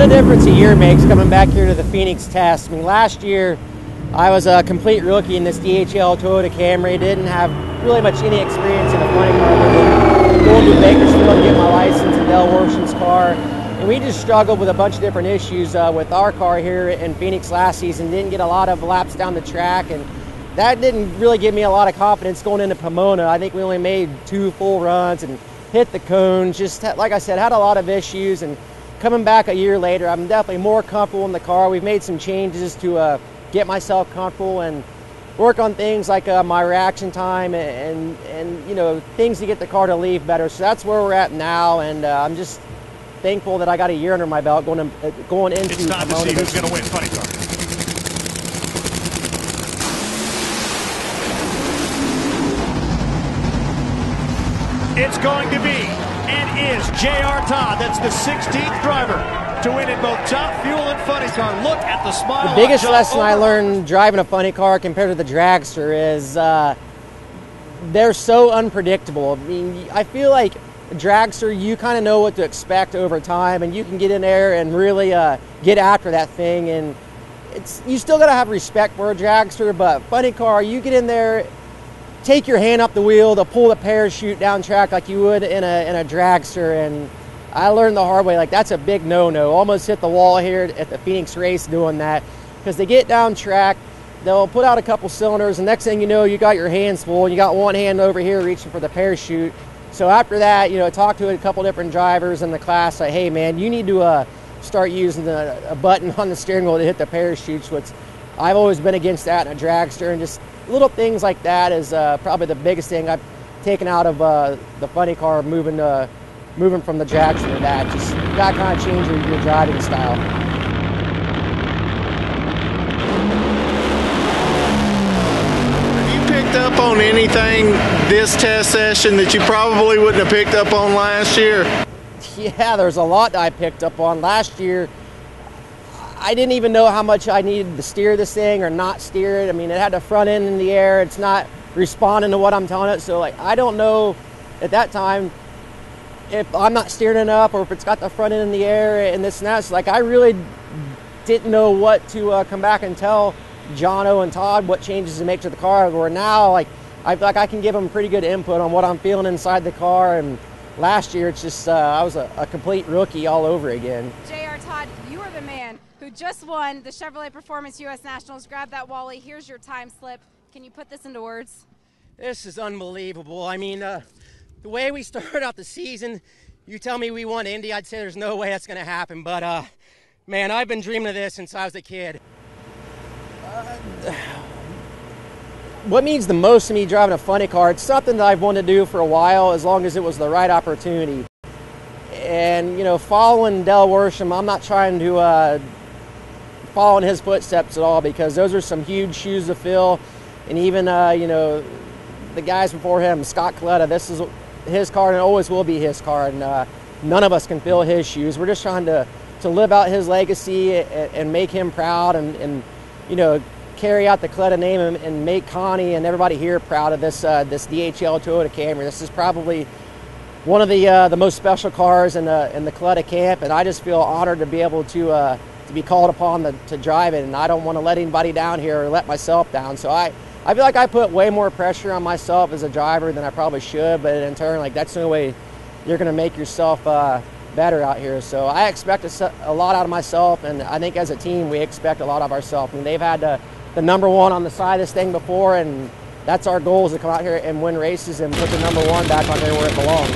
a difference a year makes coming back here to the Phoenix test. I mean, last year I was a complete rookie in this DHL Toyota Camry. Didn't have really much any experience in a funny car other than going to Bakersfield to get my license in Del Worsham's car. And we just struggled with a bunch of different issues with our car here in Phoenix last season. Didn't get a lot of laps down the track, and that didn't really give me a lot of confidence going into Pomona. I think we only made 2 full runs and hit the cones. Just like I said, had a lot of issues. And coming back a year later, I'm definitely more comfortable in the car. We've made some changes to get myself comfortable and work on things like my reaction time and you know, things to get the car to leave better. So that's where we're at now, and I'm just thankful that I got a year under my belt going into. It's time to see who's going to win funny car. It's going to be and is J.R. Todd. That's the 16th driver to win in both Top Fuel and funny car. Look at the smile. The biggest lesson I learned driving a funny car compared to the dragster is they're so unpredictable. I mean, I feel like a dragster, you kind of know what to expect over time, and you can get in there and really get after that thing. And you still got to have respect for a dragster, but funny car, you get in there, take your hand up the wheel to pull the parachute down track like you would in a dragster. And I learned the hard way, like that's a big no-no. Almost hit the wall here at the Phoenix race doing that, because they get down track, they'll put out a couple cylinders, and next thing you know, you got your hands full, and you got one hand over here reaching for the parachute. So after that, you know, talk to a couple different drivers in the class, like, hey man, you need to start using a button on the steering wheel to hit the parachutes, which I've always been against that in a dragster. And just little things like that is probably the biggest thing I've taken out of the funny car, moving from the dragster to that. Just got to kind of change your driving style. Picked up on anything this test session that you probably wouldn't have picked up on last year? Yeah, there's a lot that I picked up on. Last year, I didn't even know how much I needed to steer this thing or not steer it. I mean, it had the front end in the air. It's not responding to what I'm telling it. So, like, I don't know at that time if I'm not steering enough or if it's got the front end in the air and this and that. So, like, I really didn't know what to come back and tell Jono and Todd what changes to make to the car. Where now, like, I feel like I can give them pretty good input on what I'm feeling inside the car. And last year, it's just I was a complete rookie all over again. J.R. Todd, you are the man who just won the Chevrolet Performance U.S. Nationals. Grab that, Wally. Here's your time slip. Can you put this into words? This is unbelievable. I mean, the way we started out the season, you tell me we won Indy, I'd say there's no way that's going to happen. But, man, I've been dreaming of this since I was a kid. What means the most to me driving a funny car, it's something that I've wanted to do for a while, as long as it was the right opportunity. And, you know, following Del Worsham, I'm not trying to follow in his footsteps at all, because those are some huge shoes to fill. And even, you know, the guys before him, Scott Coletta, this is his car and it always will be his car. And none of us can fill his shoes. We're just trying to live out his legacy and make him proud and you know, carry out the Coletta name and make Connie and everybody here proud of this DHL Toyota Camry. This is probably one of the most special cars in the Coletta camp, and I just feel honored to be able to be called upon to drive it. And I don't want to let anybody down here or let myself down. So I feel like I put way more pressure on myself as a driver than I probably should. But in turn, like, that's the only way you're going to make yourself better out here. So I expect a lot out of myself, and I think as a team we expect a lot of ourselves. I mean, they've had the number one on the side of this thing before, and that's our goal, is to come out here and win races and put the number one back on there where it belongs.